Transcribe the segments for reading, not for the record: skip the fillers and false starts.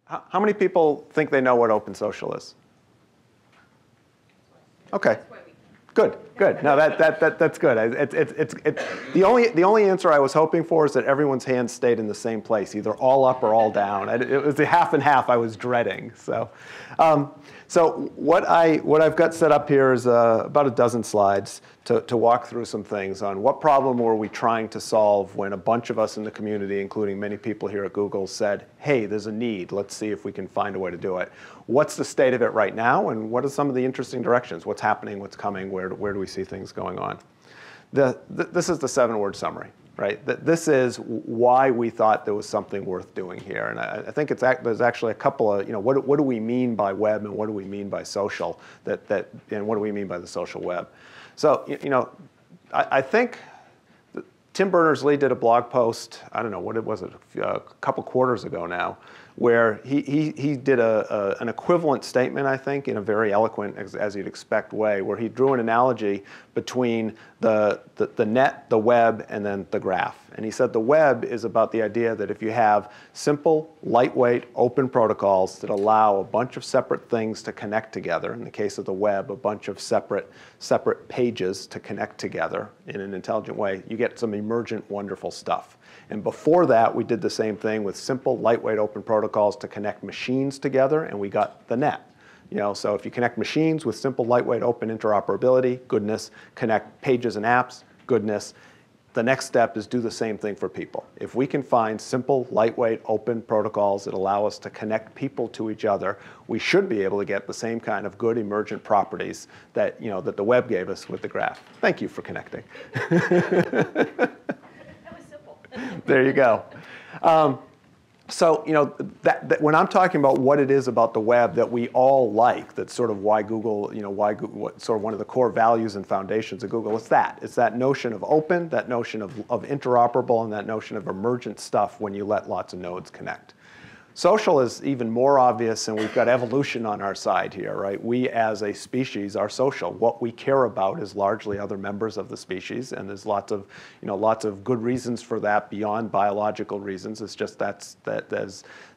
How many people think they know what OpenSocial is? Okay. Good, good. No, that's good. It's the only answer I was hoping for is that everyone's hands stayed in the same place, either all up or all down. It was the half and half I was dreading. So, so what I've got set up here is about a dozen slides to walk through some things on what problem were we trying to solve when a bunch of us in the community, including many people here at Google, said, hey, there's a need. Let's see if we can find a way to do it. What's the state of it right now, and what are some of the interesting directions? What's happening, what's coming, where do we see things going on? This is the 7-word summary, right? This is why we thought there was something worth doing here. And I think there's actually a couple of, what do we mean by web and what do we mean by social, and what do we mean by the social web? So, I think Tim Berners-Lee did a blog post, I don't know, what was it, a couple quarters ago now, where he did an equivalent statement, I think, in a very eloquent, as you'd expect, way, where he drew an analogy between the net, the web, and then the graph. And he said the web is about the idea that if you have simple, lightweight, open protocols that allow a bunch of separate things to connect together, in the case of the web, a bunch of separate pages to connect together in an intelligent way, you get some emergent, wonderful stuff. And before that, we did the same thing with simple, lightweight, open protocols to connect machines together, and we got the net. So if you connect machines with simple, lightweight, open interoperability, goodness. Connect pages and apps, goodness. The next step is do the same thing for people. If we can find simple, lightweight, open protocols that allow us to connect people to each other, we should be able to get the same kind of good emergent properties that, that the web gave us with the graph. Thank you for connecting. There you go. So, when I'm talking about what it is about the web that we all like, that's sort of why Google, sort of one of the core values and foundations of Google, it's that notion of open, that notion of interoperable, and that notion of emergent stuff when you let lots of nodes connect. Social is even more obvious, and we've got evolution on our side here, right? We as a species are social. What we care about is largely other members of the species, and there's lots of good reasons for that beyond biological reasons. It's just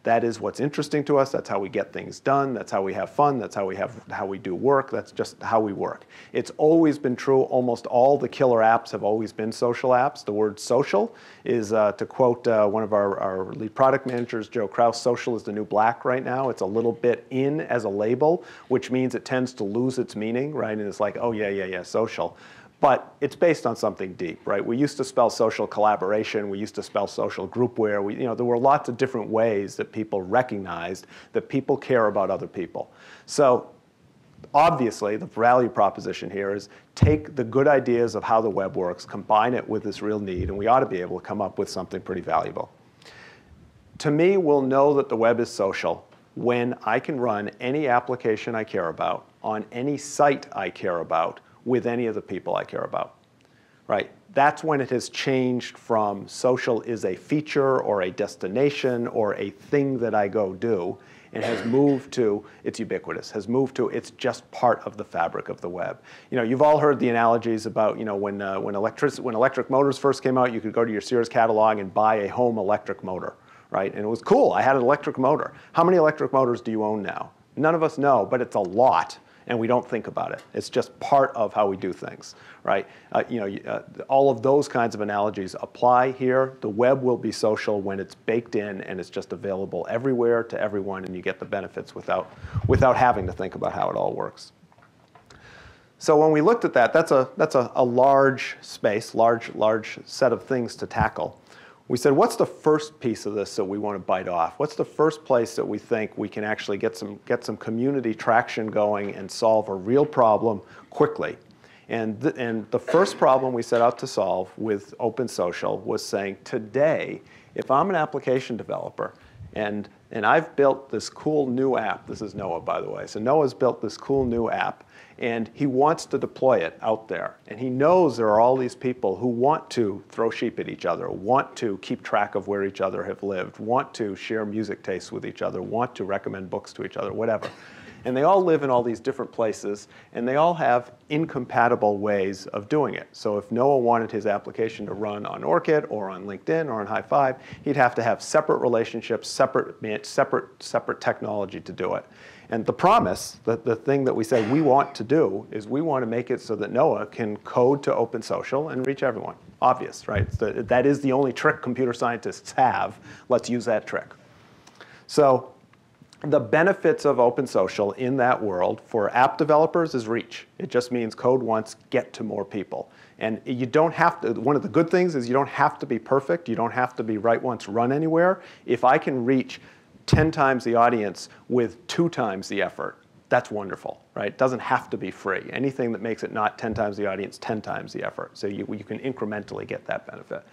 that is what's interesting to us. That's how we get things done. That's how we have fun. That's how we do work. That's just how we work. It's always been true. Almost all the killer apps have always been social apps. The word social is, to quote one of our lead product managers, Joe Kraus, social is the new black right now. It's a little bit in as a label, which means it tends to lose its meaning, right? And it's like, oh, yeah, social. But it's based on something deep, right? We used to spell social collaboration. We used to spell social groupware. There were lots of different ways that people recognized that people care about other people. So obviously, the value proposition here is take the good ideas of how the web works, combine it with this real need, and we ought to be able to come up with something pretty valuable. To me, we'll know that the web is social when I can run any application I care about on any site I care about with any of the people I care about, right? That's when it has changed from social is a feature or a destination or a thing that I go do, and has moved to, it's ubiquitous, has moved to, it's just part of the fabric of the web. You've all heard the analogies about, when electric motors first came out, you could go to your Sears catalog and buy a home electric motor, right? And it was cool, I had an electric motor. How many electric motors do you own now? None of us know, but it's a lot. And we don't think about it. It's just part of how we do things, right? All of those kinds of analogies apply here. The web will be social when it's baked in and it's just available everywhere to everyone, and you get the benefits without having to think about how it all works. So when we looked at that, that's a large space, large set of things to tackle. We said, what's the first piece of this that we want to bite off? What's the first place that we think we can actually get some community traction going and solve a real problem quickly? And the first problem we set out to solve with OpenSocial was saying, today, if I'm an application developer and I've built this cool new app, this is Noah, by the way. So Noah's built this cool new app, and he wants to deploy it out there. And he knows there are all these people who want to throw sheep at each other, want to keep track of where each other have lived, want to share music tastes with each other, want to recommend books to each other, whatever. And they all live in all these different places, and they all have incompatible ways of doing it. So if Noah wanted his application to run on Orchid or on LinkedIn or on High Five, he'd have to have separate relationships, separate technology to do it. And the promise, the thing that we say we want to do, is we want to make it so that Noah can code to OpenSocial and reach everyone. Obvious, right? That is the only trick computer scientists have. Let's use that trick. So the benefits of OpenSocial in that world for app developers is reach. It just means code once, get to more people. And you don't have to, one of the good things is you don't have to be perfect. You don't have to be write once, run anywhere. If I can reach 10 times the audience with 2 times the effort, that's wonderful, right? It doesn't have to be free. Anything that makes it not 10 times the audience, 10 times the effort. So you can incrementally get that benefit.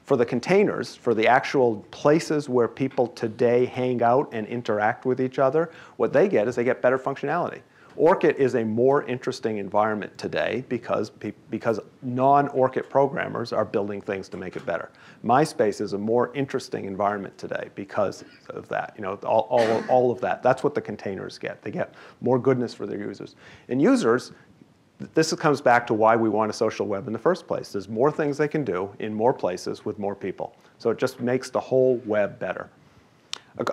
For the containers, for the actual places where people today hang out and interact with each other, what they get is they get better functionality. Orchid is a more interesting environment today because non-Orchid programmers are building things to make it better. MySpace is a more interesting environment today because of that. You know, all of that. That's what the containers get. They get more goodness for their users. And users, this comes back to why we want a social web in the first place. There's more things they can do in more places with more people. So it just makes the whole web better.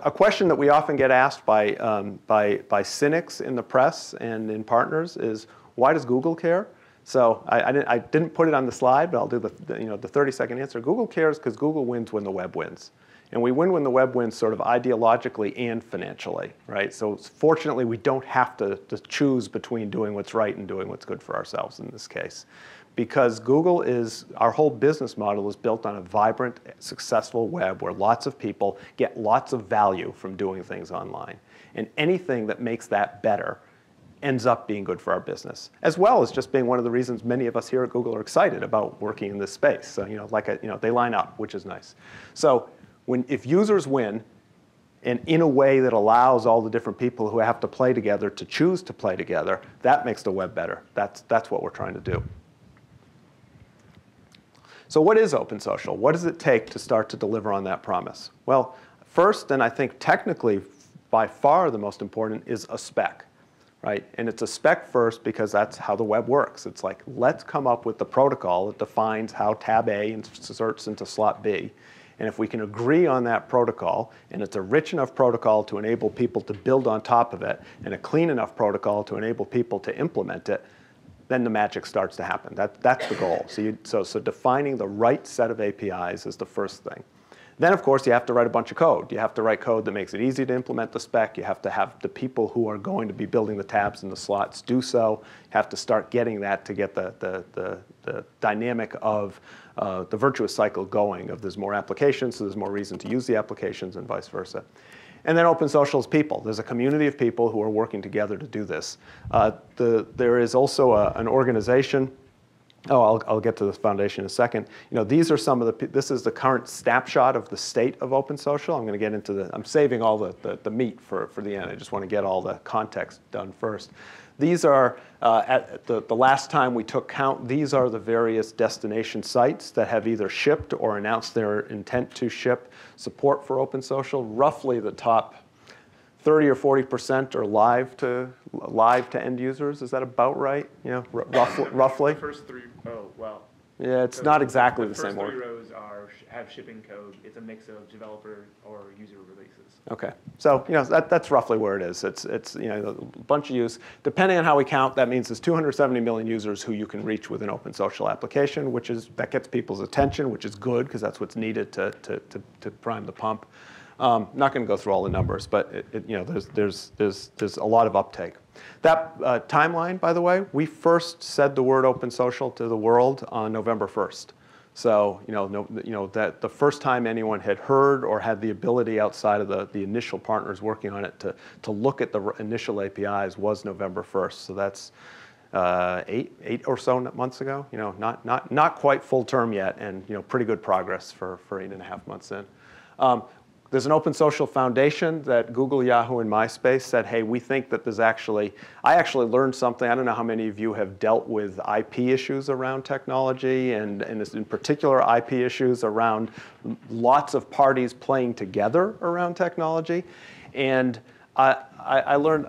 A question that we often get asked by cynics in the press and in partners is, why does Google care? So I didn't put it on the slide, but I'll do the 30-second answer. Google cares because Google wins when the web wins. And we win when the web wins sort of ideologically and financially, right? So fortunately, we don't have to choose between doing what's right and doing what's good for ourselves in this case. Because Google our whole business model is built on a vibrant, successful web where lots of people get lots of value from doing things online. And anything that makes that better ends up being good for our business, as well as just being one of the reasons many of us here at Google are excited about working in this space. So, they line up, which is nice. So if users win, and in a way that allows all the different people who have to play together to choose to play together, that makes the web better. That's what we're trying to do. So what is OpenSocial? What does it take to start to deliver on that promise? Well, first, and I think technically by far the most important, is a spec, right? And it's a spec first because that's how the web works. It's like, let's come up with the protocol that defines how tab A inserts into slot B. And if we can agree on that protocol, and it's a rich enough protocol to enable people to build on top of it, and a clean enough protocol to enable people to implement it, then the magic starts to happen. That's the goal. So defining the right set of APIs is the first thing. Then, of course, you have to write a bunch of code. You have to write code that makes it easy to implement the spec. You have to have the people who are going to be building the tabs and the slots do so. You have to start getting that to get the dynamic of the virtuous cycle going of there's more applications, so there's more reason to use the applications and vice versa. And then OpenSocial is people. There's a community of people who are working together to do this. There is also an organization. Oh, I'll get to this foundation in a second. These are some of this is the current snapshot of the state of OpenSocial. I'm going to get into I'm saving all the meat for the end. I just want to get all the context done first. These are, at the last time we took count, these are the various destination sites that have either shipped or announced their intent to ship support for OpenSocial. Roughly the top 30 or 40% are live to end users. Is that about right? Roughly? The first 3, oh, wow. Yeah, it's not exactly the same order. The first 3 rows have shipping code. It's a mix of developer or user releases. Okay, so that's roughly where it is. It's a bunch of use. Depending on how we count, that means there's 270 million users who you can reach with an OpenSocial application, that gets people's attention, which is good because that's what's needed to prime the pump. Not going to go through all the numbers, but there's a lot of uptake. That timeline, by the way, we first said the word OpenSocial to the world on November 1st. So that the first time anyone had heard or had the ability outside of the initial partners working on it to look at the initial APIs was November 1st. So that's 8 or so months ago. Not quite full term yet, and pretty good progress for 8.5 months in. There's an OpenSocial Foundation that Google, Yahoo, and MySpace said, hey, we think that there's I actually learned something. I don't know how many of you have dealt with IP issues around technology, and in particular IP issues around lots of parties playing together around technology. And I learned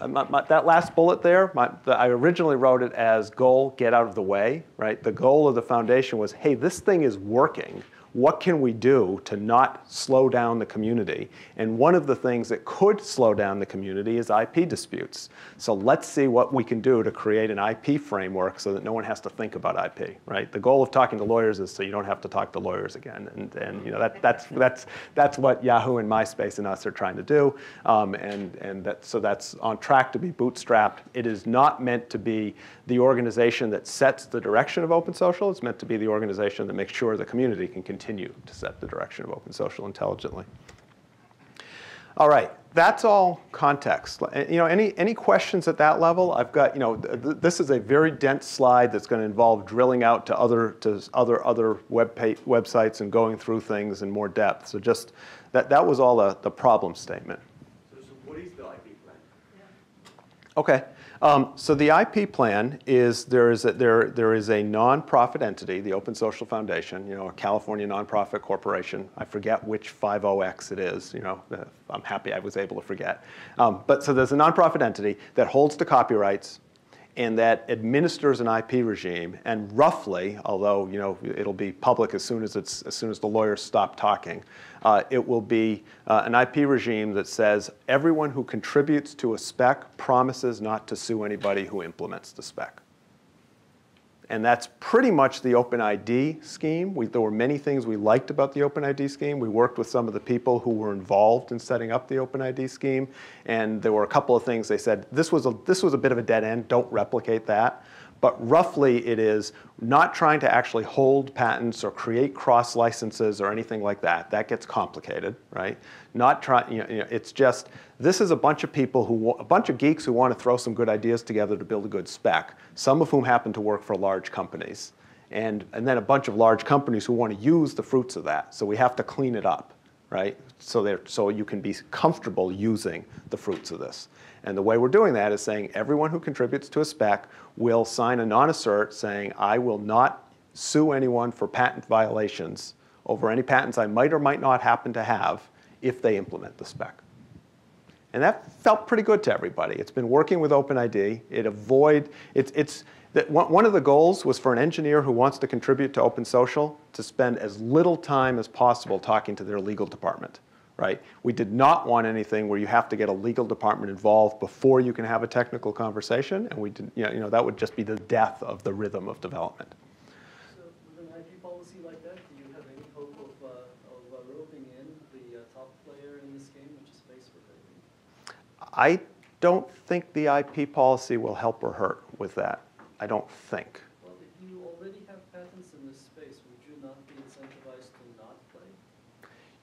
that last bullet there, I originally wrote it as goal, get out of the way, right? The goal of the foundation was, hey, this thing is working. What can we do to not slow down the community? And one of the things that could slow down the community is IP disputes. So let's see what we can do to create an IP framework so that no one has to think about IP, right? The goal of talking to lawyers is so you don't have to talk to lawyers again. And you know, that's what Yahoo and MySpace and us are trying to do. So that's on track to be bootstrapped. It is not meant to be the organization that sets the direction of OpenSocial. It's meant to be the organization that makes sure the community can continue to set the direction of OpenSocial intelligently. All right, that's all context. You know, any questions at that level? I've got, you know, this is a very dense slide that's going to involve drilling out to other websites and going through things in more depth. So just that was all the problem statement. So what is the IP plan? Yeah. Okay. So the IP plan is there is a nonprofit entity, the OpenSocial Foundation, you know, a California nonprofit corporation. I forget which 50X it is. You know, I'm happy I was able to forget. But so there's a nonprofit entity that holds the copyrights and that administers an IP regime. And roughly, although you know it'll be public as soon as the lawyers stop talking, it will be an IP regime that says everyone who contributes to a spec promises not to sue anybody who implements the spec. And that's pretty much the OpenID scheme. There were many things we liked about the OpenID scheme. We worked with some of the people who were involved in setting up the OpenID scheme. And there were a couple of things they said, this was a bit of a dead end, don't replicate that. But roughly it is not trying to actually hold patents or create cross licenses or anything like that. That gets complicated, right? Not trying, you know, it's just, this is a bunch of people a bunch of geeks who want to throw some good ideas together to build a good spec, some of whom happen to work for large companies. And then a bunch of large companies who want to use the fruits of that. So we have to clean it up, right? So you can be comfortable using the fruits of this. And the way we're doing that is saying everyone who contributes to a spec will sign a non-assert saying, I will not sue anyone for patent violations over any patents I might or might not happen to have if they implement the spec. And that felt pretty good to everybody. It's been working with OpenID. One of the goals was for an engineer who wants to contribute to OpenSocial to spend as little time as possible talking to their legal department. Right? We did not want anything where you have to get a legal department involved before you can have a technical conversation, and we did, you know, that would just be the death of the rhythm of development. So with an IP policy like that, do you have any hope of roping in the top player in this game, which is Facebook? I don't think the IP policy will help or hurt with that. I don't think. Well, if you already have patents in this space, would you not be incentivized to not play?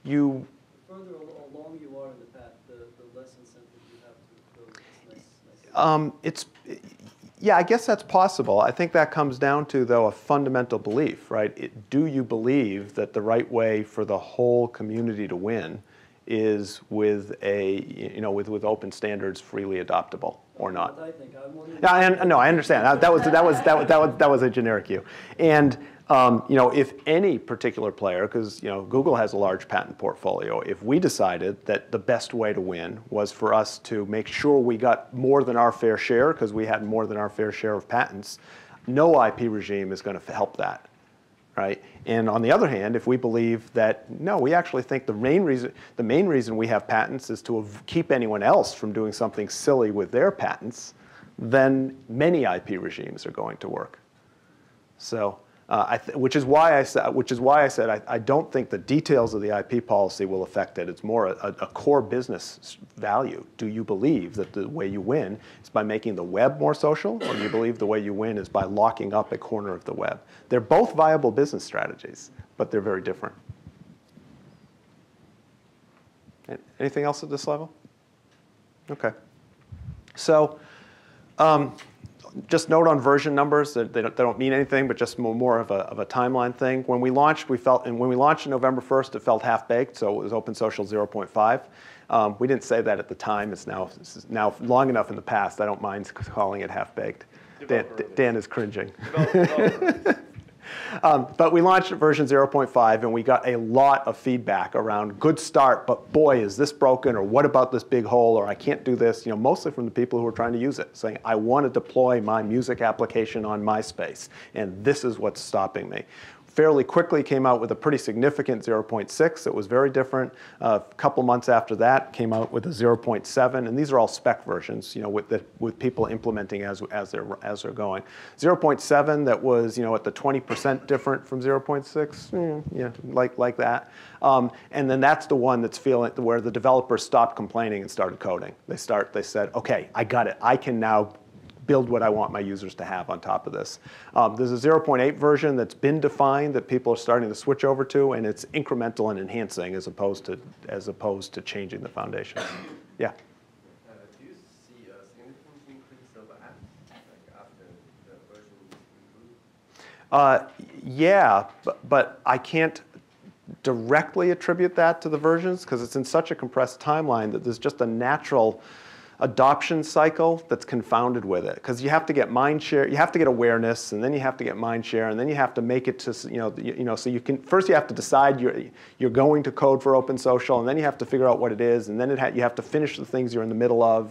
The further along you are in the path, the less incentive you have to build this nice. Yeah, I guess that's possible. I think that comes down to, though, a fundamental belief, right? Do you believe that the right way for the whole community to win is with with open standards, freely adoptable, or not? I think No, I understand. That was a generic view, and you know, if any particular player, because you know Google has a large patent portfolio, if we decided that the best way to win was for us to make sure we got more than our fair share, because we had more than our fair share of patents, no IP regime is going to help that. Right? And on the other hand, if we believe that, no, we actually think the main reason we have patents is to keep anyone else from doing something silly with their patents, then many IP regimes are going to work. So, which is why I said I don't think the details of the IP policy will affect it. It's more a core business value. Do you believe that the way you win is by making the web more social, or do you believe the way you win is by locking up a corner of the web? They're both viable business strategies, but they're very different. Anything else at this level? Okay. So, just note on version numbers that they don't mean anything, but just more of a timeline thing. When we launched, when we launched on November 1st, it felt half-baked, so it was OpenSocial 0.5. We didn't say that at the time. It's now long enough in the past. I don't mind calling it half-baked. Dan is cringing. But we launched version 0.5, and we got a lot of feedback around good start, but boy, is this broken, or what about this big hole, or I can't do this, mostly from the people who are trying to use it, saying, I want to deploy my music application on MySpace, and this is what's stopping me. Fairly quickly came out with a pretty significant 0.6. It was very different. A couple months after that, came out with a 0.7, and these are all spec versions, with people implementing as they're going. 0.7 that was, at the 20% different from 0.6, yeah, like that. And then that's the one that's where the developers stopped complaining and started coding. They said, okay, I got it. I can now build what I want my users to have on top of this. There's a 0.8 version that's been defined that people are starting to switch over to, and it's incremental and enhancing as opposed to changing the foundation. Yeah. Do you see a significant increase of apps after the version is improved? Yeah, but I can't directly attribute that to the versions because it's in such a compressed timeline that there's just a natural adoption cycle that's confounded with it, because you have to get mind share, you have to get awareness, and then you have to get mind share, and then you have to make it to, so you can, first you have to decide you're going to code for OpenSocial, and then you have to figure out what it is, and then you have to finish the things you're in the middle of,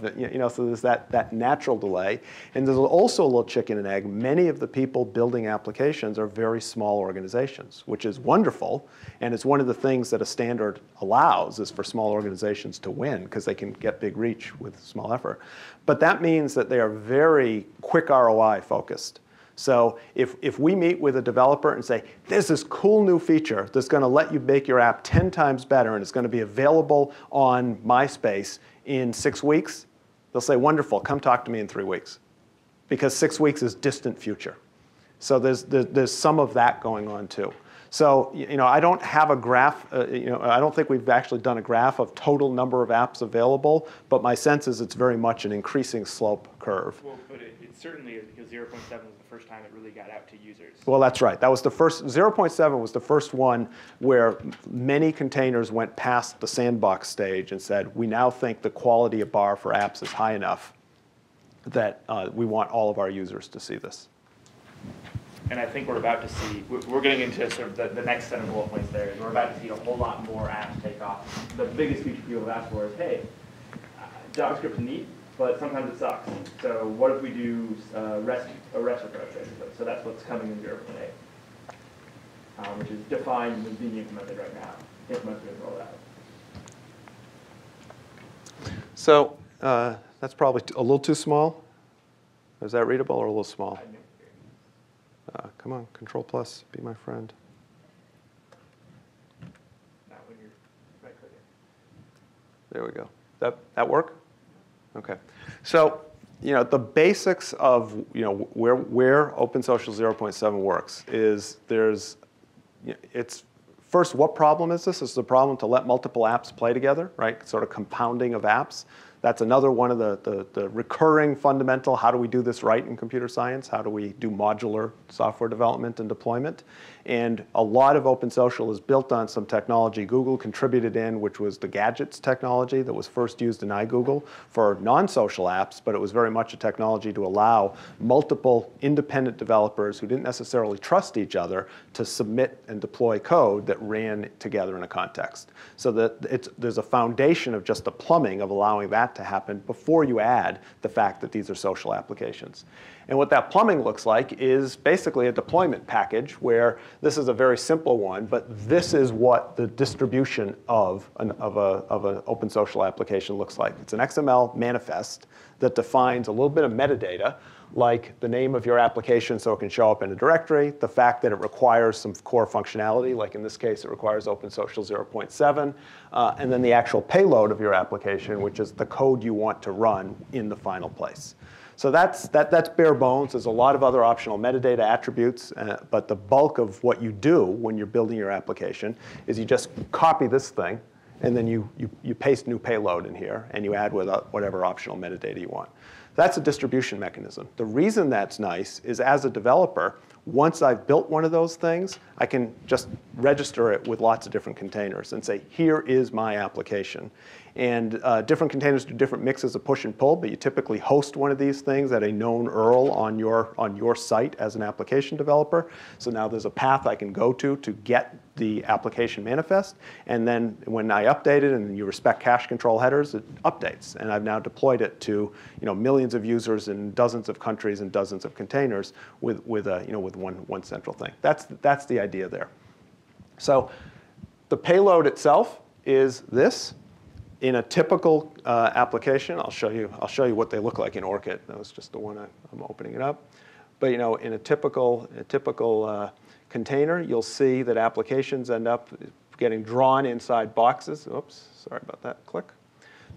so there's that natural delay. And there's also a little chicken and egg. Many of the people building applications are very small organizations, which is wonderful, and it's one of the things that a standard allows is for small organizations to win, because they can get big reach with small effort. But that means that they are very quick ROI focused. So if we meet with a developer and say, there's this cool new feature that's going to let you make your app 10 times better, and it's going to be available on MySpace in 6 weeks, they'll say, wonderful, come talk to me in 3 weeks. Because 6 weeks is distant future. So there's some of that going on too. So, I don't have a graph, I don't think we've actually done a graph of total number of apps available, but my sense is it's very much an increasing slope curve. Well, but it certainly is, because 0.7 was the first time it really got out to users. Well, that's right. That was the first, 0.7 was the first one where many containers went past the sandbox stage and said, we now think the quality of bar for apps is high enough that we want all of our users to see this. And I think we're about to see, we're getting into sort of the next set of bullet points there, is we're about to see a whole lot more apps take off. The biggest feature people have asked for is, hey, JavaScript's neat, but sometimes it sucks. So what if we do a REST approach, basically? So that's what's coming in 0.8, which is defined and being implemented right now. Implemented and rolled out. So that's probably a little too small. Is that readable or a little small? Come on, Control plus, be my friend. Not when you're right clicking. There we go. That work? Okay. So, the basics of where OpenSocial 0.7 works is it's first, what problem is this? It's the problem to let multiple apps play together, right? Sort of compounding of apps. That's another one of the recurring fundamental, how do we do this right in computer science? How do we do modular software development and deployment? And a lot of OpenSocial is built on some technology Google contributed in, which was the Gadgets technology that was first used in iGoogle for non-social apps, but it was very much a technology to allow multiple independent developers who didn't necessarily trust each other to submit and deploy code that ran together in a context. So that there's a foundation of just the plumbing of allowing that to happen before you add the fact that these are social applications. And what that plumbing looks like is basically a deployment package where this is a very simple one, but this is what the distribution of an OpenSocial application looks like. It's an XML manifest that defines a little bit of metadata, like the name of your application so it can show up in a directory, the fact that it requires some core functionality, like in this case it requires OpenSocial 0.7, and then the actual payload of your application, which is the code you want to run in the final place. So that's bare bones. There's a lot of other optional metadata attributes, but the bulk of what you do when you're building your application is you just copy this thing, and then you paste new payload in here, and you add whatever optional metadata you want. That's a distribution mechanism. The reason that's nice is as a developer, Once I've built one of those things, I can just register it with lots of different containers and say, here is my application. And different containers do different mixes of push and pull, but you typically host one of these things at a known URL on your site as an application developer. So now there's a path I can go to get the application manifest. And then when I update it and you respect cache control headers, it updates. And I've now deployed it to millions of users in dozens of countries and dozens of containers with one central thing. That's the idea there. So the payload itself is this. In a typical application, I'll show you what they look like in ORCID. That was just the one I'm opening it up. But in a typical container, you'll see that applications end up getting drawn inside boxes. Oops, sorry about that. Click.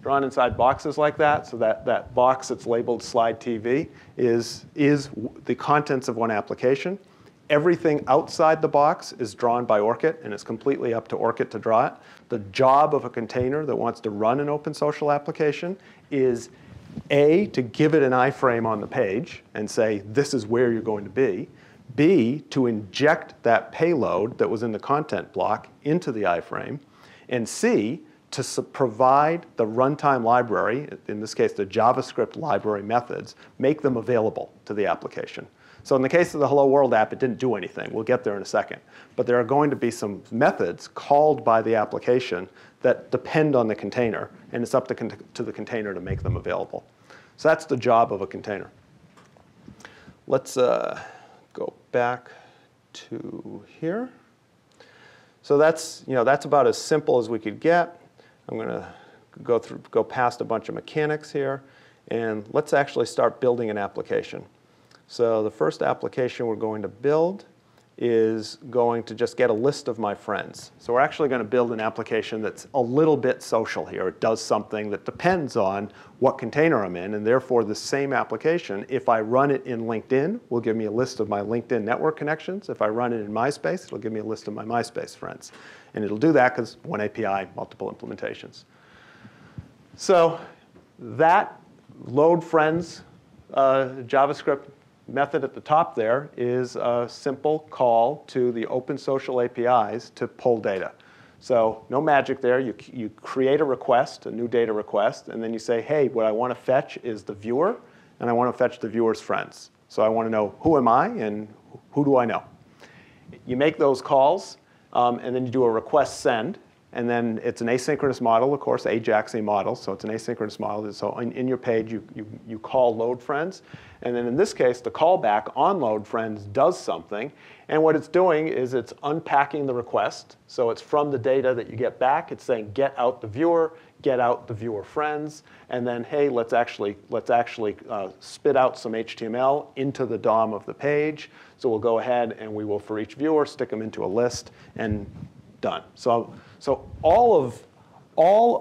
Drawn inside boxes like that. So that box that's labeled slide TV is the contents of one application. Everything outside the box is drawn by ORCID, and it's completely up to ORCID to draw it. The job of a container that wants to run an OpenSocial application is A, to give it an iframe on the page and say, this is where you're going to be. B, to inject that payload that was in the content block into the iframe. And C, to provide the runtime library, in this case the JavaScript library methods, make them available to the application. So in the case of the Hello World app, it didn't do anything. We'll get there in a second. But there are going to be some methods called by the application that depend on the container, and it's up to the container to make them available. So that's the job of a container. Let's go back to here. So that's about as simple as we could get. I'm going to go past a bunch of mechanics here, and let's actually start building an application. So the first application we're going to build is going to just get a list of my friends. So we're actually going to build an application that's a little bit social here. It does something that depends on what container I'm in, and therefore the same application, if I run it in LinkedIn, will give me a list of my LinkedIn network connections. If I run it in MySpace, it'll give me a list of my MySpace friends. And it'll do that because one API, multiple implementations. So that load friends JavaScript method at the top there is a simple call to the OpenSocial APIs to pull data. So no magic there. You create a request, a new data request, and then you say, hey, what I want to fetch is the viewer, and I want to fetch the viewer's friends. So I want to know who am I and who do I know. You make those calls, and then you do a request send. And then it's an asynchronous model, of course, AJAX model. So it's an asynchronous model. So in your page, you call load friends. And then in this case, the callback on load friends does something. And what it's doing is it's unpacking the request. So it's from the data that you get back. It's saying get out the viewer friends. And then, hey, let's actually spit out some HTML into the DOM of the page. So we'll go ahead and we will, for each viewer, stick them into a list and done. So all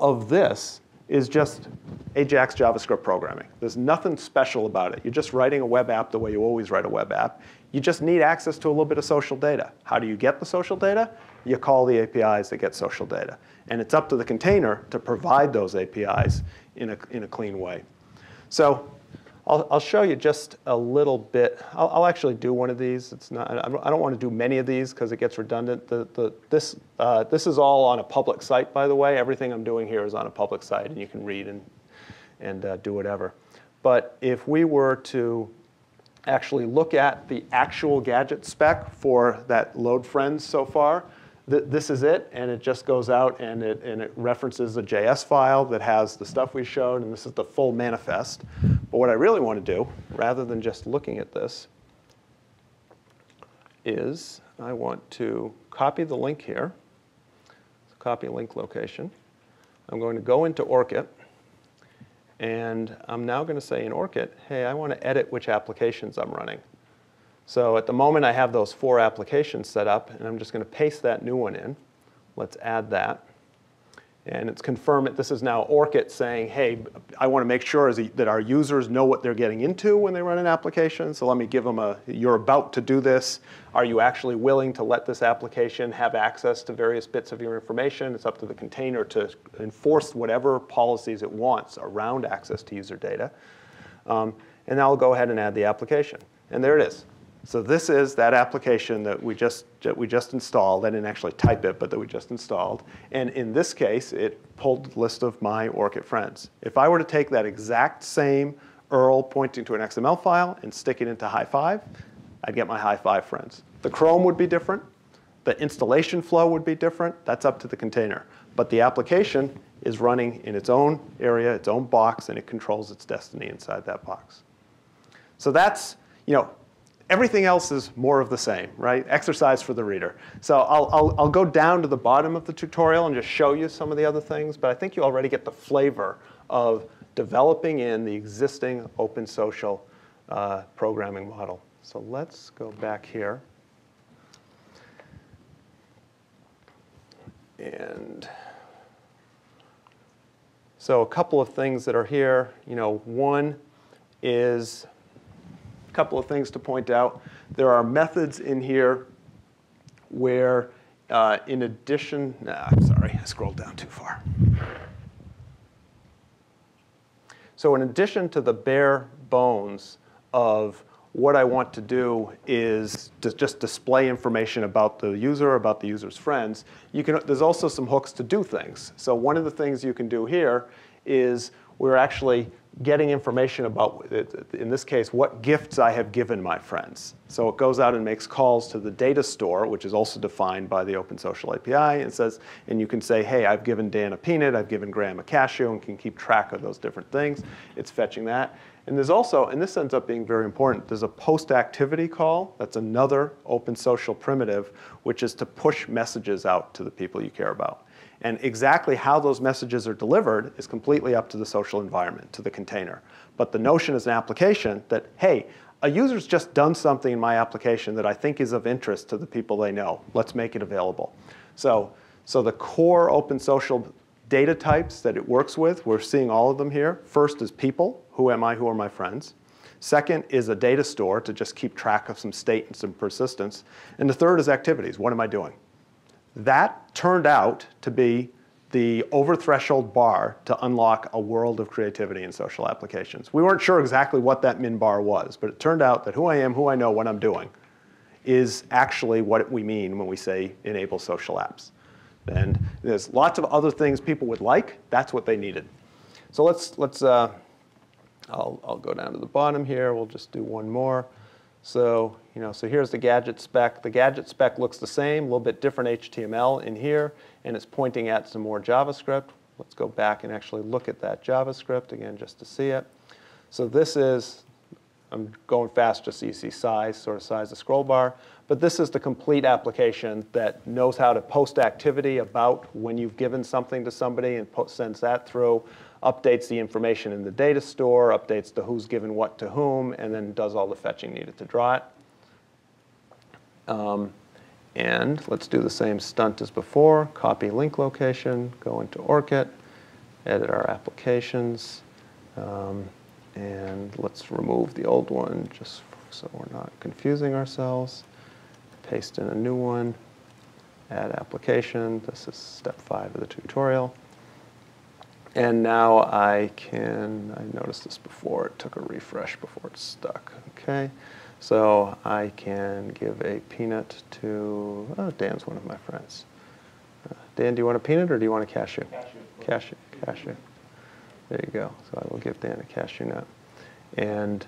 of this is just AJAX JavaScript programming. There's nothing special about it. You're just writing a web app the way you always write a web app. You just need access to a little bit of social data. How do you get the social data? You call the APIs that get social data. And it's up to the container to provide those APIs in a clean way. So I'll show you just a little bit. I'll actually do one of these. I don't want to do many of these because it gets redundant. This is all on a public site, by the way. Everything I'm doing here is on a public site, and you can read and do whatever. But if we were to actually look at the actual Gadget spec for that load friends so far, this is it, and it just goes out and it references a JS file that has the stuff we showed, and this is the full manifest. But what I really want to do, rather than just looking at this, is I want to copy the link here. So copy link location. I'm going to go into ORCID, and I'm now going to say in ORCID, hey, I want to edit which applications I'm running. So at the moment, I have those 4 applications set up, and I'm just going to paste that new one in. Let's add that. And it's confirmed that this is now ORCID saying, hey, I want to make sure that our users know what they're getting into when they run an application. So let me give them you're about to do this. Are you actually willing to let this application have access to various bits of your information? It's up to the container to enforce whatever policies it wants around access to user data. And now I'll go ahead and add the application. And there it is. So this is that application that we just installed. I didn't actually type it, but that we just installed. And in this case, it pulled the list of my ORCID friends. If I were to take that exact same URL pointing to an XML file and stick it into Hi5, I'd get my Hi5 friends. The Chrome would be different. The installation flow would be different. That's up to the container. But the application is running in its own area, its own box, and it controls its destiny inside that box. So that's, everything else is more of the same, right? Exercise for the reader. So I'll go down to the bottom of the tutorial and just show you some of the other things, but I think you already get the flavor of developing in the existing OpenSocial programming model. So let's go back here. And so a couple of things that are here. One is a couple of things to point out. There are methods in here where, in addition, I'm sorry, I scrolled down too far. So in addition to the bare bones of what I want to do is to just display information about the user's friends, there's also some hooks to do things. So one of the things you can do here is we're actually getting information about, in this case, what gifts I have given my friends. So it goes out and makes calls to the data store, which is also defined by the OpenSocial API, and says, and you can say, hey, I've given Dan a peanut, I've given Graham a cashew, and can keep track of those different things. It's fetching that. And there's also, and this ends up being very important, there's a post-activity call. That's another OpenSocial primitive, which is to push messages out to the people you care about. And exactly how those messages are delivered is completely up to the social environment, to the container. But the notion as an application that, hey, a user's just done something in my application that I think is of interest to the people they know. Let's make it available. So the core OpenSocial data types that it works with, we're seeing all of them here. First is people. Who am I? Who are my friends? Second is a data store to just keep track of some state and some persistence. And the third is activities. What am I doing? That turned out to be the over-threshold bar to unlock a world of creativity in social applications. We weren't sure exactly what that min bar was, but it turned out that who I am, who I know, what I'm doing is actually what we mean when we say enable social apps. And there's lots of other things people would like. That's what they needed. So I'll go down to the bottom here. We'll just do one more. So, so here's the Gadget spec. The Gadget spec looks the same, a little bit different HTML in here, and it's pointing at some more JavaScript. Let's go back and actually look at that JavaScript again just to see it. So this is, I'm going fast just so you see size, sort of size of scroll bar. But this is the complete application that knows how to post activity about when you've given something to somebody and sends that through, updates the information in the data store, updates the who's given what to whom, and then does all the fetching needed to draw it. And let's do the same stunt as before. Copy link location, go into ORCID, edit our applications, and let's remove the old one just so we're not confusing ourselves. Paste in a new one, add application. This is step 5 of the tutorial. And now I noticed this before, it took a refresh before it's stuck. Okay, so I can give a peanut to, Dan's one of my friends. Dan, do you want a peanut or do you want a cashew? Cashew. Cashew. There you go. So I will give Dan a cashew nut. And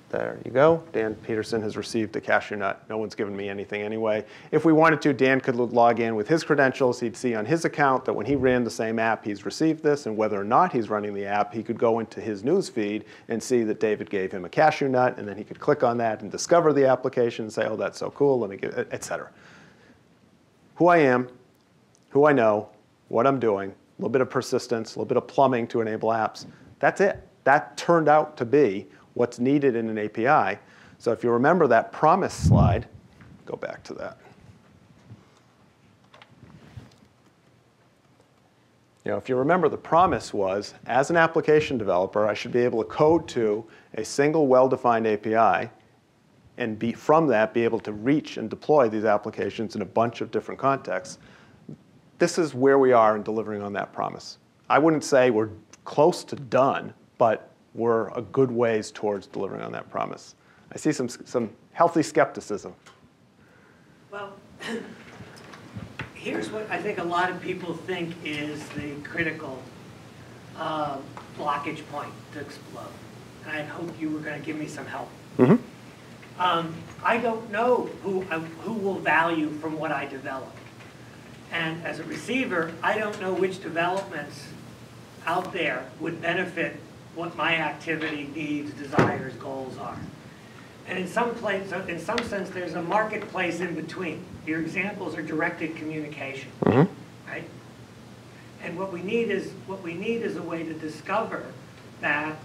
there you go. Dan Peterson has received a cashew nut. No one's given me anything anyway. If we wanted to, Dan could log in with his credentials. He'd see on his account that when he ran the same app, he's received this. And whether or not he's running the app, he could go into his news feed and see that David gave him a cashew nut. And then he could click on that and discover the application and say, oh, that's so cool. Let me get it, et cetera. Who I am, who I know, what I'm doing, a little bit of persistence, a little bit of plumbing to enable apps. That's it. That turned out to be what's needed in an API. So if you remember that promise slide, go back to that. If you remember, the promise was, as an application developer, I should be able to code to a single well-defined API and from that be able to reach and deploy these applications in a bunch of different contexts. This is where we are in delivering on that promise. I wouldn't say we're close to done, but we're a good ways towards delivering on that promise. I see some healthy skepticism. Well, here's what I think a lot of people think is the critical blockage point to explode. And I hope you were going to give me some help. Mm-hmm. I don't know who will value from what I develop. And as a receiver, I don't know which developments out there would benefit what my activity, needs, desires, goals are. And in some sense, there's a marketplace in between. Your examples are directed communication, right? And what we need is a way to discover that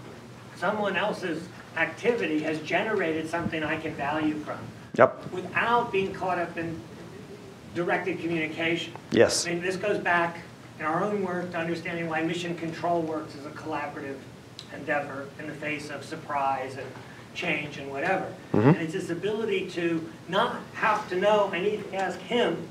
someone else's activity has generated something I can value from. Yep. Without being caught up in directed communication. Yes. I mean, this goes back in our own work to understanding why mission control works as a collaborative endeavor in the face of surprise and change and whatever. And it's this ability to not have to know, I need to ask him,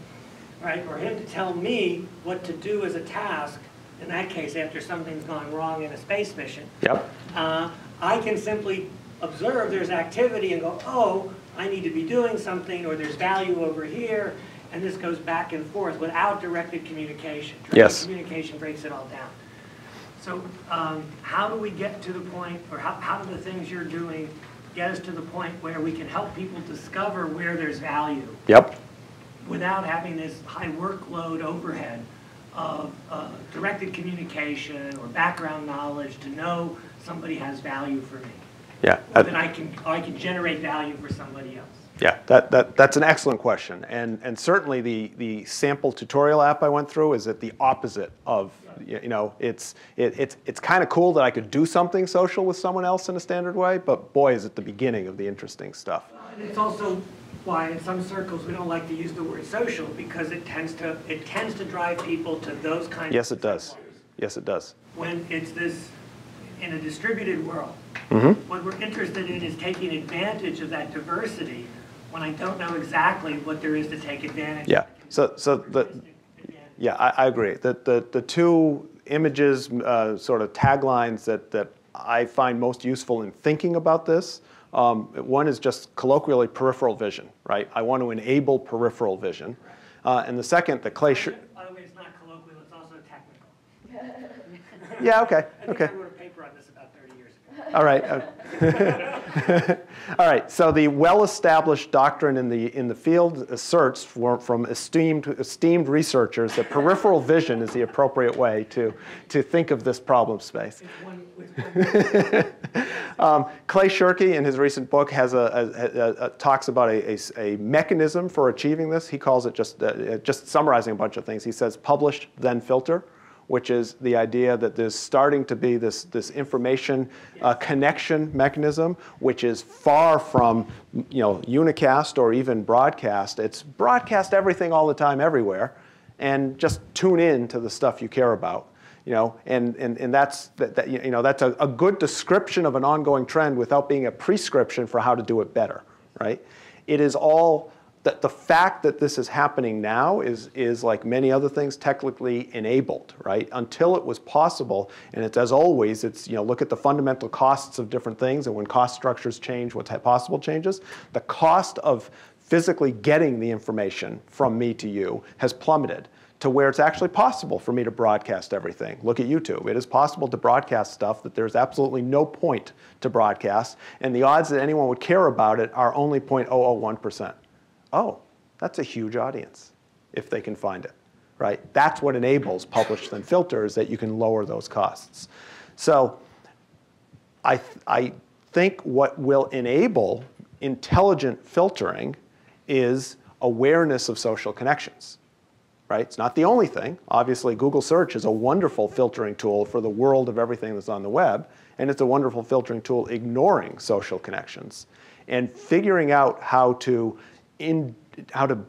right, or him to tell me what to do as a task, in that case, after something's gone wrong in a space mission. Yep. I can simply observe there's activity and go, oh, I need to be doing something, or there's value over here, and this goes back and forth without directed communication. Directed communication breaks it all down. So how do we get to the point, or how do the things you're doing get us to the point where we can help people discover where there's value? Yep. Without having this high workload overhead of directed communication or background knowledge to know somebody has value for me. Yeah. Then I can generate value for somebody else. Yeah, that's an excellent question, and certainly the sample tutorial app I went through is at the opposite of, you know, it's kind of cool that I could do something social with someone else in a standard way, but boy, is it the beginning of the interesting stuff. And it's also why in some circles we don't like to use the word social, because it tends to drive people to those kinds of. Yes, it does. Yes, it does. When it's this in a distributed world, what we're interested in is taking advantage of that diversity when I don't know exactly what there is to take advantage of. Yeah, I agree. The two images, sort of taglines that I find most useful in thinking about this, one is just colloquially peripheral vision, right? I want to enable peripheral vision. And the second, the Clay... By the way, it's not colloquial, it's also technical. Yeah, okay, I think I wrote a paper on this about 30 years ago. All right. All right. So the well-established doctrine in the field asserts from esteemed researchers that peripheral vision is the appropriate way to think of this problem space. Clay Shirky, in his recent book, has talks about a mechanism for achieving this. He calls it just summarizing a bunch of things. He says publish then filter, which is the idea that there's starting to be this information connection mechanism, which is far from, you know, unicast or even broadcast. It's broadcast everything all the time, everywhere, and just tune in to the stuff you care about. You know, and that's you know, that's a good description of an ongoing trend without being a prescription for how to do it better, right? It is all. The fact that this is happening now is like many other things, technically enabled, right? Until it was possible, and it's, as always, it's, you know, look at the fundamental costs of different things, and when cost structures change, what's possible changes. The cost of physically getting the information from me to you has plummeted to where it's actually possible for me to broadcast everything. Look at YouTube. It is possible to broadcast stuff that there's absolutely no point to broadcast, and the odds that anyone would care about it are only 0.001%. Oh, that's a huge audience if they can find it, right? That's what enables publish then filter, is that you can lower those costs. So I think what will enable intelligent filtering is awareness of social connections, right? It's not the only thing. Obviously, Google Search is a wonderful filtering tool for the world of everything that's on the web, and it's a wonderful filtering tool ignoring social connections. And figuring out how to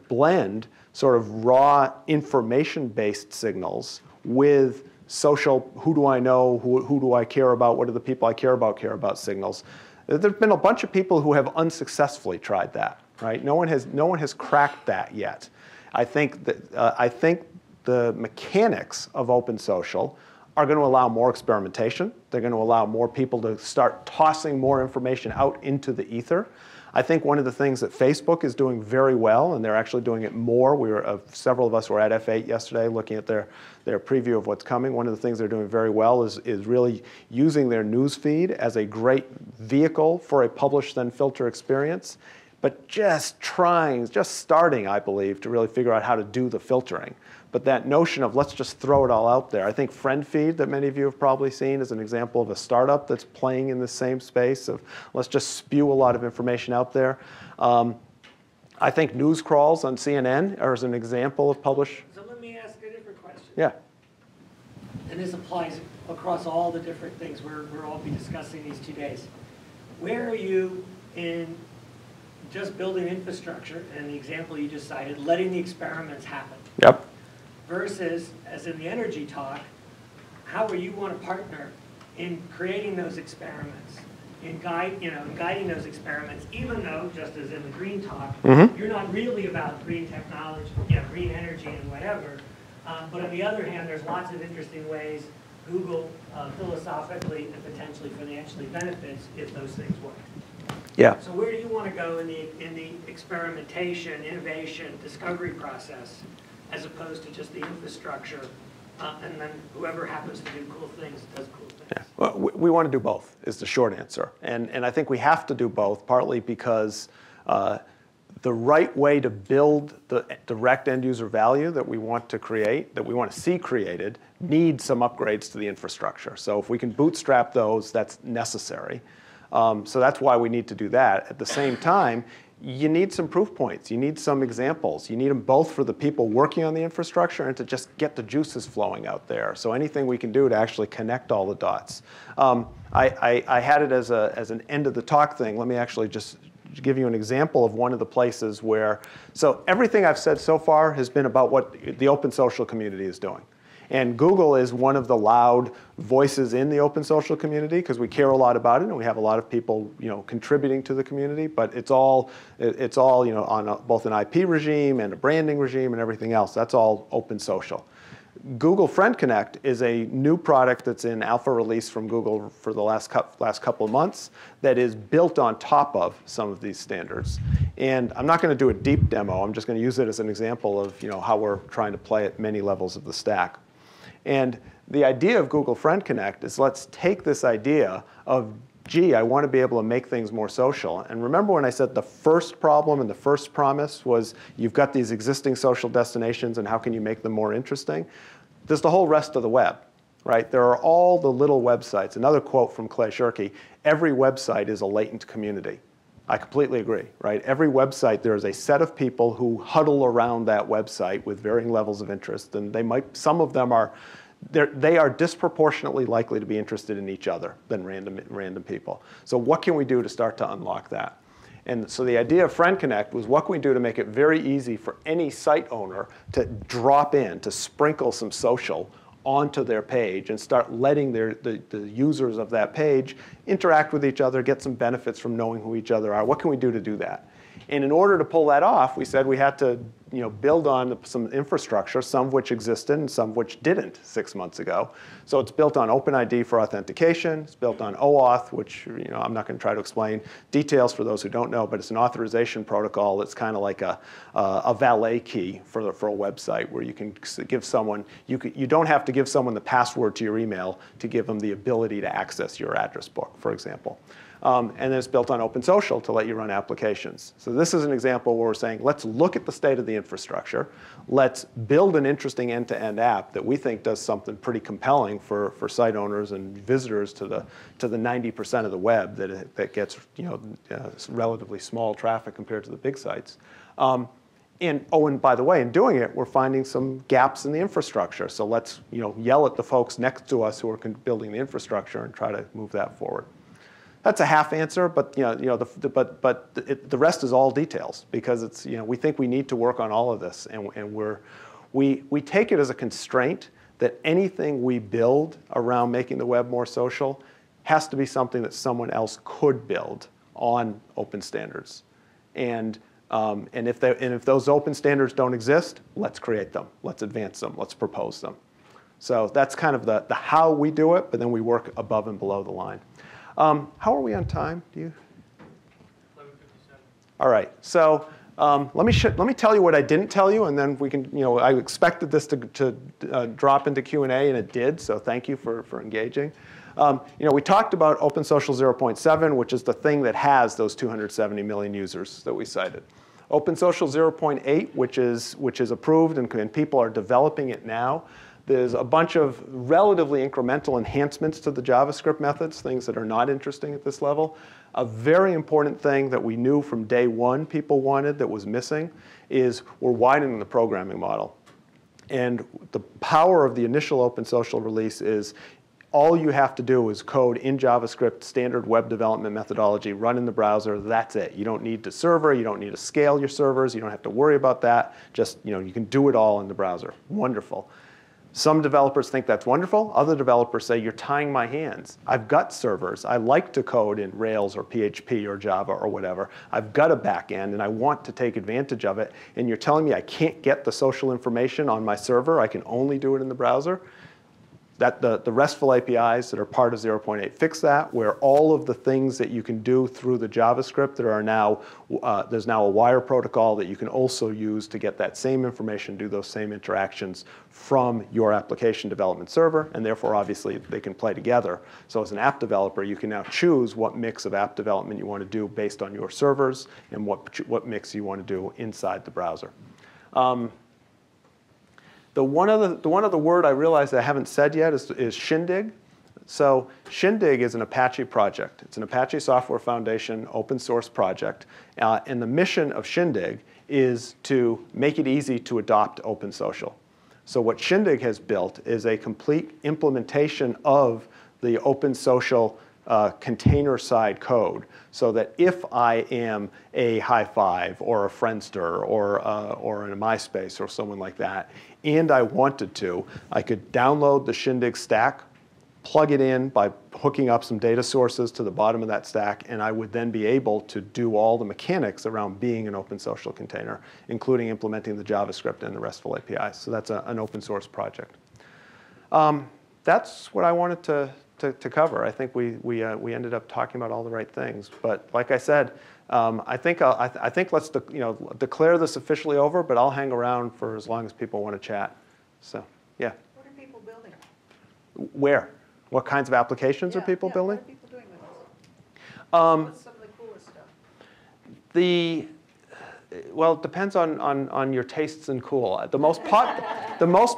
blend sort of raw information-based signals with social, who do I know, who do I care about, what do the people I care about signals. There have been a bunch of people who have unsuccessfully tried that, right? No one has cracked that yet. I think the mechanics of OpenSocial are going to allow more experimentation. They're going to allow more people to start tossing more information out into the ether. I think one of the things that Facebook is doing very well, and they're actually doing it more, several of us were at F8 yesterday looking at their preview of what's coming. One of the things they're doing very well is really using their news feed as a great vehicle for a publish then filter experience, but just starting, I believe, to really figure out how to do the filtering. But that notion of let's just throw it all out there. I think Friend Feed, that many of you have probably seen, is an example of a startup that's playing in the same space of let's just spew a lot of information out there. I think news crawls on CNN are an example of publish. So let me ask a different question. Yeah. And this applies across all the different things we'll all be discussing these 2 days. Where are you in just building infrastructure, and the example you just cited, letting the experiments happen? Yep. Versus, as in the energy talk, how will you want to partner in creating those experiments, in guiding those experiments, even though, just as in the green talk, you're not really about green technology, green energy and whatever. But on the other hand, there's lots of interesting ways Google philosophically and potentially financially benefits if those things work. Yeah. So where do you want to go in the experimentation, innovation, discovery process, as opposed to just the infrastructure, and then whoever happens to do cool things does cool things? Yeah. Well, we want to do both, is the short answer. And I think we have to do both, partly because the right way to build the direct end user value that we want to create, that we want to see created, needs some upgrades to the infrastructure. So if we can bootstrap those, that's necessary. So that's why we need to do that. At the same time, you need some proof points. You need some examples. You need them both for the people working on the infrastructure and to just get the juices flowing out there. So anything we can do to actually connect all the dots. I had it as an end of the talk thing. Let me actually just give you an example of one of the places where, so everything I've said so far has been about what the OpenSocial community is doing. And Google is one of the loud voices in the OpenSocial community because we care a lot about it and we have a lot of people, contributing to the community. But it's all on both an IP regime and a branding regime and everything else. That's all OpenSocial. Google Friend Connect is a new product that's in alpha release from Google for the last couple of months that is built on top of some of these standards. And I'm not going to do a deep demo. I'm just going to use it as an example of how we're trying to play at many levels of the stack. And the idea of Google Friend Connect is let's take this idea of, gee, I want to be able to make things more social. And remember when I said the first problem and the first promise was you've got these existing social destinations and how can you make them more interesting? There's the whole rest of the web, right? There are all the little websites. Another quote from Clay Shirky, every website is a latent community. I completely agree, right? Every website, there is a set of people who huddle around that website with varying levels of interest, and some of them are, they are disproportionately likely to be interested in each other than random people. So what can we do to start to unlock that? And so the idea of Friend Connect was what can we do to make it very easy for any site owner to drop in, to sprinkle some social onto their page and start letting the users of that page interact with each other, get some benefits from knowing who each other are. What can we do to do that? And in order to pull that off, we said we had to build on some infrastructure, some of which existed and some of which didn't 6 months ago. So it's built on OpenID for authentication. It's built on OAuth, which I'm not going to try to explain details for those who don't know, but it's an authorization protocol. It's kind of like a valet key for a website where you can give someone, you don't have to give someone the password to your email to give them the ability to access your address book, for example. And then it's built on OpenSocial to let you run applications. So this is an example where we're saying, let's look at the state of the infrastructure. Let's build an interesting end-to-end app that we think does something pretty compelling for site owners and visitors to the 90% of the web that gets relatively small traffic compared to the big sites. And by the way, in doing it, we're finding some gaps in the infrastructure. So let's yell at the folks next to us who are building the infrastructure and try to move that forward. That's a half answer, but the rest is all details because it's we think we need to work on all of this, and we take it as a constraint that anything we build around making the web more social has to be something that someone else could build on open standards, and if those open standards don't exist, let's create them, let's advance them, let's propose them. So that's kind of the how we do it, but then we work above and below the line. How are we on time? Do you? 11:57. All right. So let me tell you what I didn't tell you, and then we can. I expected this to drop into Q&A, and it did. So thank you for engaging. We talked about OpenSocial 0.7, which is the thing that has those 270 million users that we cited. OpenSocial 0.8, which is approved, and people are developing it now. There's a bunch of relatively incremental enhancements to the JavaScript methods, things that are not interesting at this level. A very important thing that we knew from day one people wanted that was missing is we're widening the programming model. And the power of the initial OpenSocial release is all you have to do is code in JavaScript, standard web development methodology, run in the browser, that's it. You don't need to server, you don't need to scale your servers, you don't have to worry about that. Just, you can do it all in the browser. Wonderful. Some developers think that's wonderful. Other developers say, you're tying my hands. I've got servers. I like to code in Rails or PHP or Java or whatever. I've got a back end, and I want to take advantage of it. And you're telling me I can't get the social information on my server. I can only do it in the browser. That the RESTful APIs that are part of 0.8 fix that, where all of the things that you can do through the JavaScript that are now, there's now a wire protocol that you can also use to get that same information, do those same interactions from your application development server, and therefore, obviously, they can play together. So as an app developer, you can now choose what mix of app development you want to do based on your servers and what mix you want to do inside the browser. The one other word I realized I haven't said yet is Shindig. So Shindig is an Apache project. It's an Apache Software Foundation open source project. And the mission of Shindig is to make it easy to adopt OpenSocial. So what Shindig has built is a complete implementation of the OpenSocial container-side code, so that if I am a High Five or a Friendster or in a MySpace or someone like that, and I wanted to, I could download the Shindig stack, plug it in by hooking up some data sources to the bottom of that stack, and I would then be able to do all the mechanics around being an OpenSocial container, including implementing the JavaScript and the RESTful APIs. So that's an open source project. That's what I wanted to cover. I think we ended up talking about all the right things. But like I said, I think let's declare this officially over. But I'll hang around for as long as people want to chat. So yeah. What are people building? Where? What kinds of applications are people building? What are people doing with this? What's some of the coolest stuff? Well, it depends on your tastes in cool. The most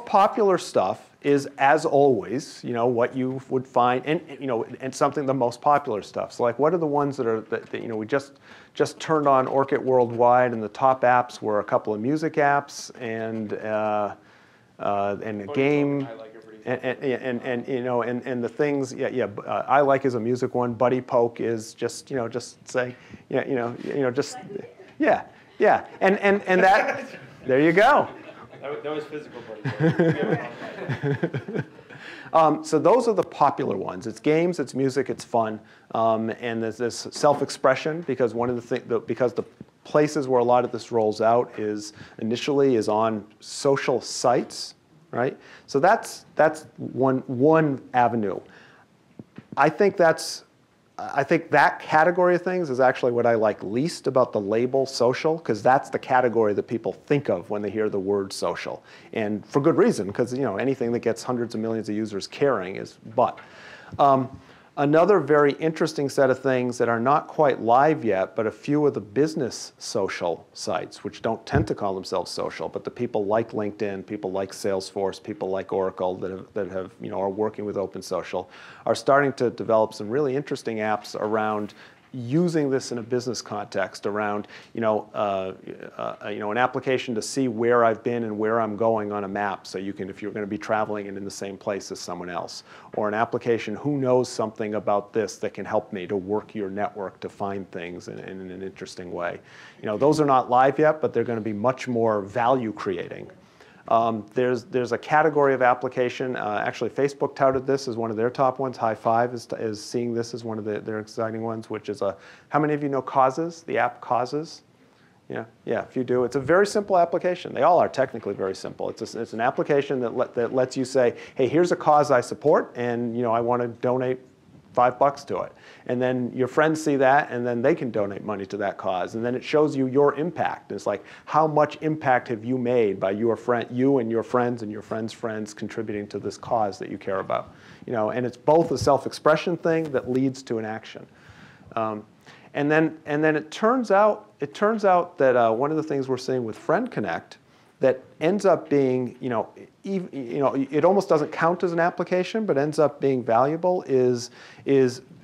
popular stuff is, as always, what you would find, and something the most popular stuff. So like, what are the ones that we just turned on Orchid Worldwide, and the top apps were a couple of music apps and a game. And the things, I Like is a music one. Buddy Poke is just say, and that, there you go. That was physical, buddy. So those are the popular ones. It's games, it's music, it's fun, and there's this self-expression because because the places where a lot of this rolls out initially is on social sites, right? So that's one avenue. I think that category of things is actually what I like least about the label social, because that's the category that people think of when they hear the word social. And for good reason, because anything that gets hundreds of millions of users caring is but. Another very interesting set of things that are not quite live yet, but a few of the business social sites, which don't tend to call themselves social, but the people like LinkedIn, people like Salesforce, people like Oracle that are working with OpenSocial, are starting to develop some really interesting apps around using this in a business context, around an application to see where I've been and where I'm going on a map, so you can, if you're going to be traveling and in the same place as someone else, or an application who knows something about this that can help me to work your network to find things in an interesting way. Those are not live yet, but they're going to be much more value creating. There's a category of application. Actually, Facebook touted this as one of their top ones. High Five is seeing this as one of their exciting ones, which is how many of you know Causes, the app Causes? Yeah. If you do, it's a very simple application. They all are technically very simple. It's an application that lets you say, hey, here's a cause I support, and I want to donate $5 to it. And then your friends see that, and then they can donate money to that cause. And then it shows you your impact. It's like, how much impact have you made by you and your friends and your friends' friends contributing to this cause that you care about? And it's both a self-expression thing that leads to an action. And then it turns out that one of the things we're seeing with Friend Connect that ends up being, it almost doesn't count as an application, but ends up being valuable is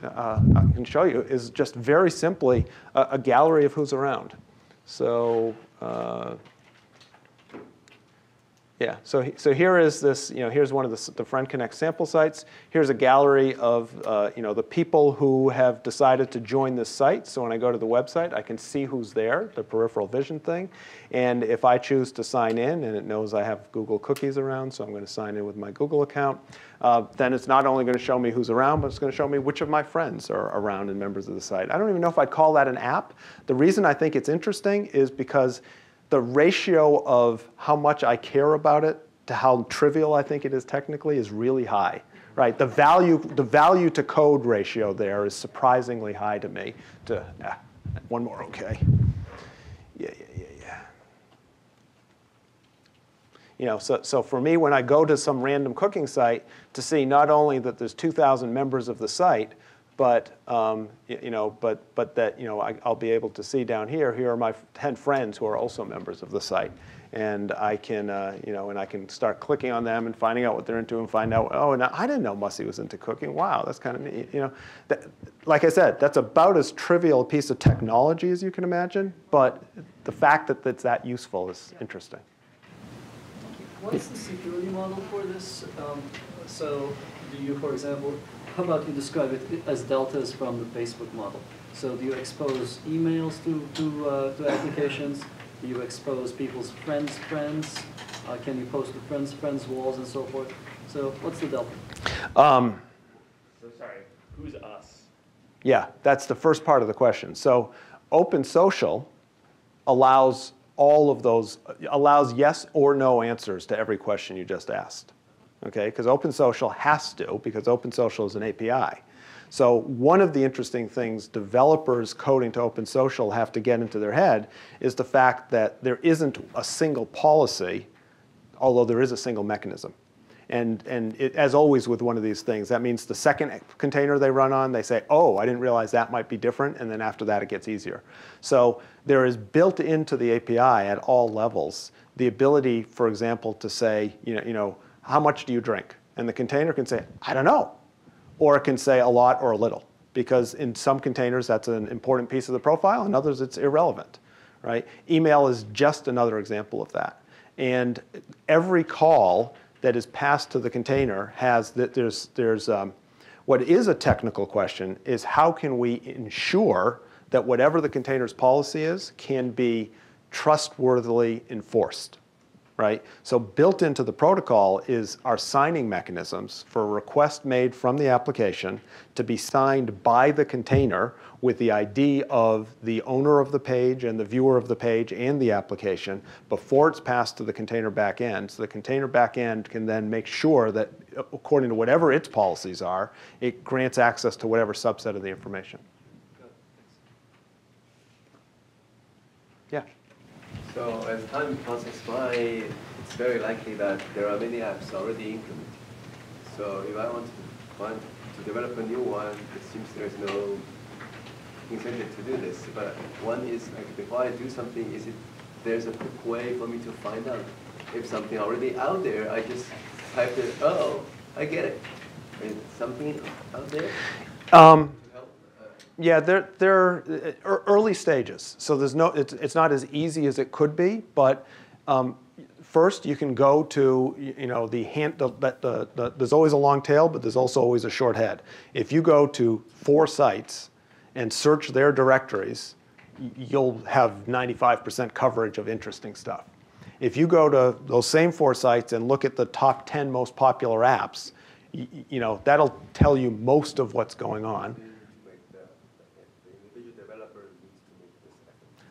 I can show you, is just very simply a gallery of who's around. So yeah, so here is this, here's one of the Friend Connect sample sites. Here's a gallery of, the people who have decided to join this site. So when I go to the website, I can see who's there, the Peripheral Vision thing. And if I choose to sign in, and it knows I have Google cookies around, so I'm going to sign in with my Google account, then it's not only going to show me who's around, but it's going to show me which of my friends are around and members of the site. I don't even know if I'd call that an app. The reason I think it's interesting is because the ratio of how much I care about it to how trivial I think it is technically is really high, right? The value to code ratio there is surprisingly high to me. One more, okay. Yeah. So for me, when I go to some random cooking site, to see not only that there's 2,000 members of the site, but that I'll be able to see down here. Here are my 10 friends who are also members of the site, and I can and I can start clicking on them and finding out what they're into, and find out, oh, and I didn't know Mussy was into cooking. Wow, that's kind of neat. Like I said, that's about as trivial a piece of technology as you can imagine, but the fact that it's that useful is interesting. What's the security model for this? So do you, for example, how about you describe it as deltas from the Facebook model? So do you expose emails to applications? Do you expose people's friends' friends? Can you post to friends' walls and so forth? So what's the delta? So sorry, who's us? Yeah, that's the first part of the question. So OpenSocial allows all of those, allows yes or no answers to every question you just asked. Okay, because OpenSocial has to, because OpenSocial is an API. So one of the interesting things developers coding to OpenSocial have to get into their head is the fact that there isn't a single policy, although there is a single mechanism. And as always with one of these things, that means the second container they run on, they say, oh, I didn't realize that might be different, and then after that it gets easier. So there is built into the API at all levels the ability, for example, to say, how much do you drink? And the container can say, I don't know. Or it can say a lot or a little. Because in some containers, that's an important piece of the profile. In others, it's irrelevant. Right? Email is just another example of that. And every call that is passed to the container has that there's what is a technical question is how can we ensure that whatever the container's policy is can be trustworthily enforced. Right? So built into the protocol is our signing mechanisms for a request made from the application to be signed by the container with the ID of the owner of the page and the viewer of the page and the application before it's passed to the container backend. So the container backend can then make sure that according to whatever its policies are, it grants access to whatever subset of the information. Yeah. So as time passes by, it's very likely that there are many apps already implemented. So if I want to develop a new one, it seems there's no incentive to do this. But one is, like, before I do something, there's a quick way for me to find out if something already out there. I just type it, oh, I get it. Is something out there? Yeah, they're early stages, so there's no. It's not as easy as it could be. But first, you can go to there's always a long tail, but there's also always a short head. If you go to 4 sites and search their directories, you'll have 95% coverage of interesting stuff. If you go to those same 4 sites and look at the top 10 most popular apps, that'll tell you most of what's going on.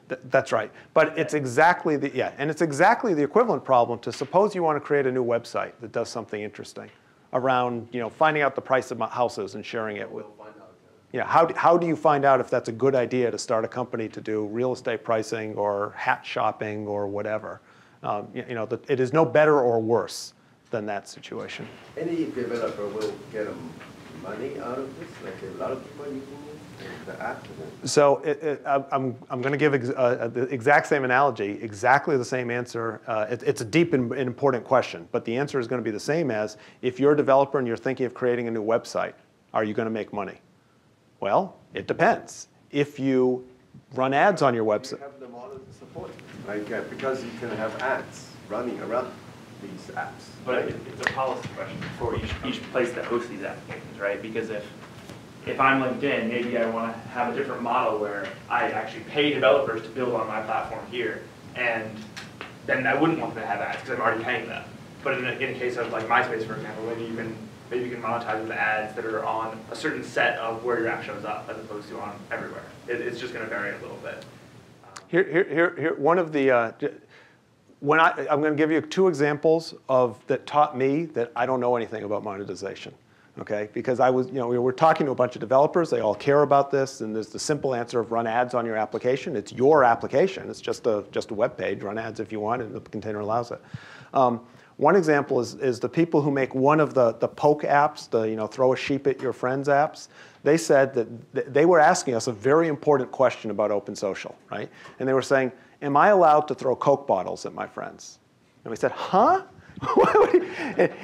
That's right. But it's exactly the, and it's exactly the equivalent problem to suppose you want to create a new website that does something interesting around, finding out the price of houses and sharing it with. How do you find out if that's a good idea to start a company to do real estate pricing or hat shopping or whatever? It is no better or worse than that situation. Any developer will get money out of this, like a lot of people using the app. So I'm going to give the exact same analogy, exactly the same answer. It's a deep and important question, but the answer is going to be the same as if you're a developer and you're thinking of creating a new website, are you going to make money? Well, it depends. If you run ads on your website. You have the model to support it, like, because you can have ads running around these apps. But it's a policy question for each place that hosts these applications, right? Because if I'm LinkedIn, maybe I want to have a different model where I actually pay developers to build on my platform here, and then I wouldn't want them to have ads because I'm already paying them. But in a case of like MySpace, for example, maybe you can monetize with ads that are on a certain set of where your app shows up as opposed to on everywhere. It's just going to vary a little bit. Here, one of the, I'm going to give you 2 examples that taught me that I don't know anything about monetization. Okay, because we were talking to a bunch of developers. They all care about this, and there's the simple answer of run ads on your application. It's your application. It's just a web page. Run ads if you want, and the container allows it. One example is the people who make one of the poke apps, the throw a sheep at your friends apps. They said that they were asking us a very important question about OpenSocial, right? And they were saying, "Am I allowed to throw Coke bottles at my friends?" And we said, "Huh?"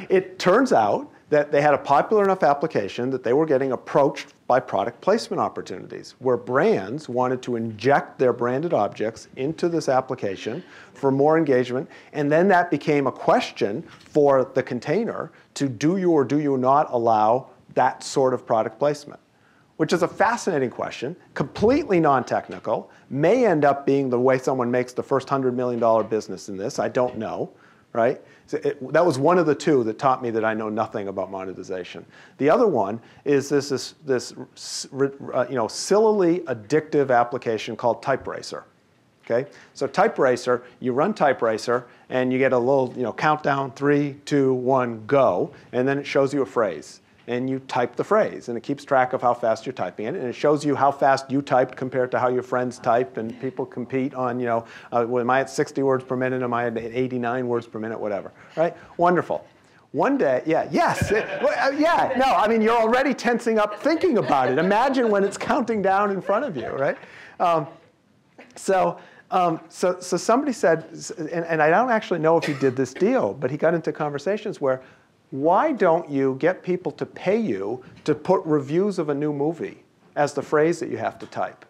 It turns out that they had a popular enough application that they were getting approached by product placement opportunities where brands wanted to inject their branded objects into this application for more engagement, and then that became a question for the container to do you or do you not allow that sort of product placement, which is a fascinating question, completely non-technical, may end up being the way someone makes the first $100 million business in this, I don't know. Right? So that was one of the 2 that taught me that I know nothing about monetization. The other one is this sillily addictive application called TypeRacer. Okay? So TypeRacer, you run TypeRacer, and you get a little countdown, 3, 2, 1, go, and then it shows you a phrase. And you type the phrase, and it keeps track of how fast you're typing it, and it shows you how fast you typed compared to how your friends type, and people compete on, am I at 60 words per minute, am I at 89 words per minute, whatever, right? Wonderful. One day, you're already tensing up thinking about it. Imagine when it's counting down in front of you, right? So somebody said, and I don't actually know if he did this deal, but he got into conversations where, why don't you get people to pay you to put reviews of a new movie as the phrase that you have to type?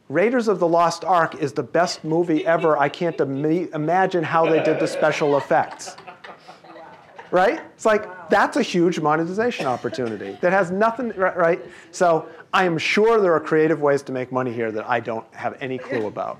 Raiders of the Lost Ark is the best movie ever. I can't imagine how they did the special effects. Right? It's like, that's a huge monetization opportunity that has nothing, right? So I am sure there are creative ways to make money here that I don't have any clue about.